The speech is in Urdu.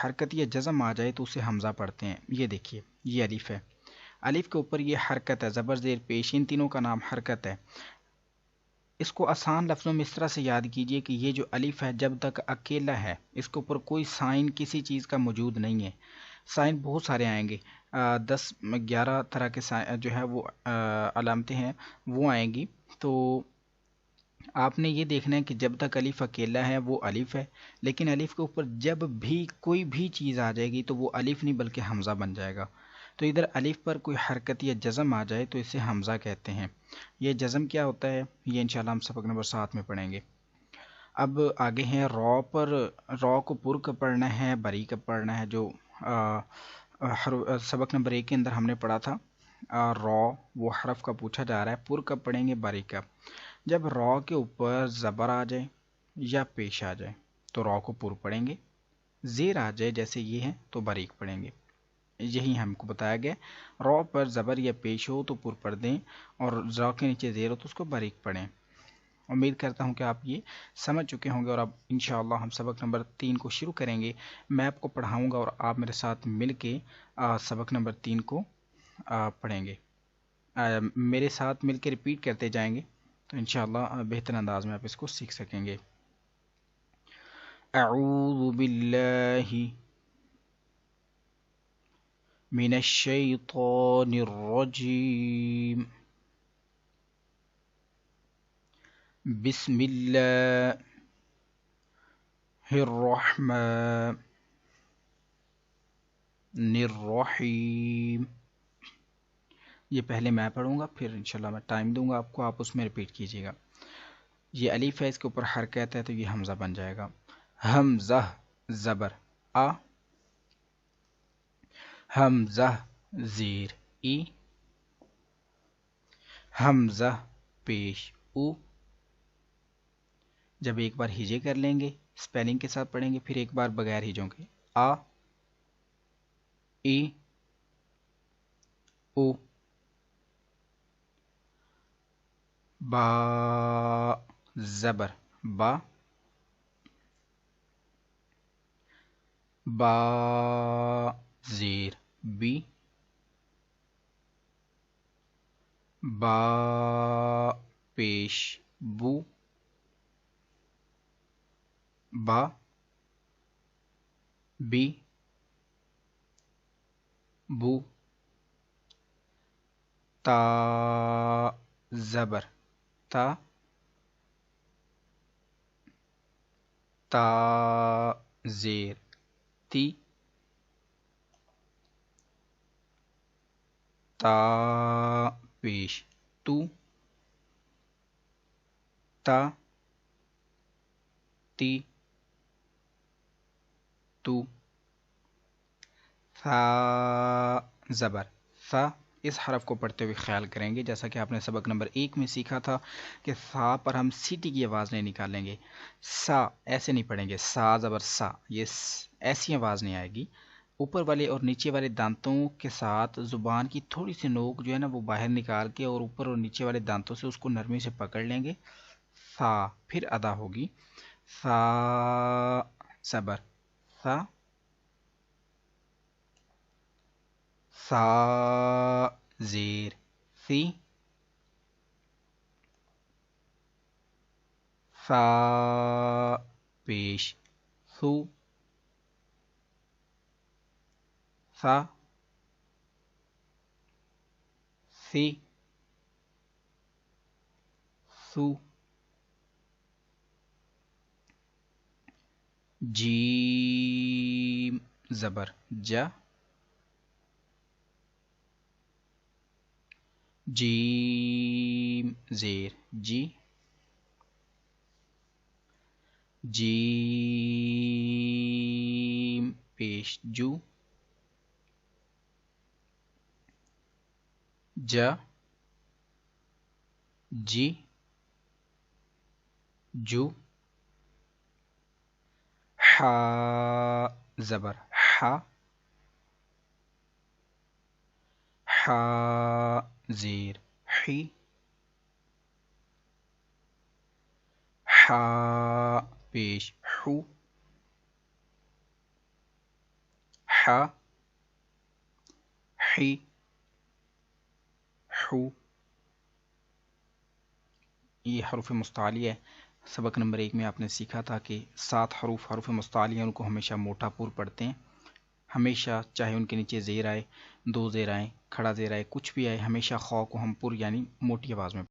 حرکت یا جزم آ جائے تو اسے حمزہ پڑھتے ہیں. یہ دیکھیے یہ الف ہے، الف کے اوپر یہ حرکت ہے، زبر زیر پیش، ان تینوں کا نام حرکت ہے. اس کو آسان لفظوں میں اس طرح سے یاد کیجئے کہ یہ جو الف ہے جب تک اکیلا ہے اس کے اوپر کوئی سائن کسی چیز کا موجود نہیں ہے. سائن بہت سارے آئیں گے، 10 11 طرح کے جو ہے وہ علامتیں ہیں وہ آئیں گی. تو آپ نے یہ دیکھنا ہے کہ جب تک الف اکیلا ہے وہ الف ہے، لیکن الف کے اوپر جب بھی کوئی بھی چیز آ جائے گی تو وہ الف نہیں بلکہ حمزہ بن جائے گا. تو ادھر الف پر کوئی حرکت یا جزم آ جائے تو اسے حمزہ کہتے ہیں. یہ جزم کیا ہوتا ہے یہ انشاءاللہ ہم سبق نمبر 7 میں پڑھیں گے. اب آگے ہیں را پر. را کو پر کا پڑھنا ہے، بری کا پڑھنا ہے، جو سبق نمبر 1 کے اندر ہم نے پڑھا تھا. را وہ حرف کا پوچھا جا رہا ہے، پر کب پڑھیں گے، بری کا. جب را کے اوپر زبر آ جائے یا پیش آ جائے تو را کو پر پڑھیں گے، زیر آ جائے جیسے یہ ہے تو باریک پڑھیں گے. یہی ہم کو بتایا گیا. را پر زبر یا پیش ہو تو پر پڑھ دیں، اور را کے نیچے زیر ہو تو اس کو باریک پڑھیں. امید کرتا ہوں کہ آپ یہ سمجھ چکے ہوں گے، اور اب انشاءاللہ ہم سبق نمبر 3 کو شروع کریں گے. میں آپ کو پڑھاؤں گا اور آپ میرے ساتھ مل کے سبق نمبر 3 کو پڑھیں گے. میرے ساتھ مل کے ریپیٹ کرتے جائیں گے تو انشاءاللہ بہتر انداز میں آپ اس کو سیکھ سکیں گے. اعوذ باللہ من الشیطان الرجیم. بسم اللہ الرحمن الرحیم. یہ پہلے میں پڑھوں گا، پھر انشاءاللہ میں ٹائم دوں گا آپ کو، آپ اس میں ریپیٹ کیجیے گا. یہ الف ہے، اس کے اوپر حرکت ہے تو یہ حمزہ بن جائے گا. حمزہ زبر آ، حمزہ زیر ای، حمزہ پیش او. جب ایک بار ہجے کر لیں گے اسپیلنگ کے ساتھ پڑھیں گے، پھر ایک بار بغیر ہجوں کے. آ، ای، او. با زبر با، با زیر بی، با پیش بو، با بی بو. تا زبر تا، تا زیر تی، تا پیش تو، تا تی تو. ثا زبر ثا. اس حرف کو پڑھتے ہوئے خیال کریں گے جیسا کہ آپ نے سبق نمبر 1 میں سیکھا تھا کہ ثا پر ہم سیٹی کی آواز نہیں نکالیں گے. سا ایسے نہیں پڑھیں گے، سا زبر سا، یہ ایسی آواز نہیں آئے گی. اوپر والے اور نیچے والے دانتوں کے ساتھ زبان کی تھوڑی سی نوک جو ہے نا وہ باہر نکال کے اور اوپر اور نیچے والے دانتوں سے اس کو نرمی سے پکڑ لیں گے. ثا پھر ادا ہوگی. ثا زبر ثا، ثا زیر ثی، ثا پیش ثو، ثا ثی ثو. جیم زبر جا، جیم زیر جی، جیم پیش جو، جا جی جو. حا زبر حا، حا زیر حی، حا پیش حو، حا، حی، حو. یہ حروف مستعلیہ ہے. سبق نمبر 1 میں آپ نے سیکھا تھا کہ 7 حروف مستعلیہ ان کو ہمیشہ موٹا پور پڑھتے ہیں. ہمیشہ چاہے ان کے نیچے زیر آئے، 2 زیر آئیں، کھڑا زیر آئے، کچھ بھی آئے، ہمیشہ خاء کو ہم پر یعنی موٹی آواز میں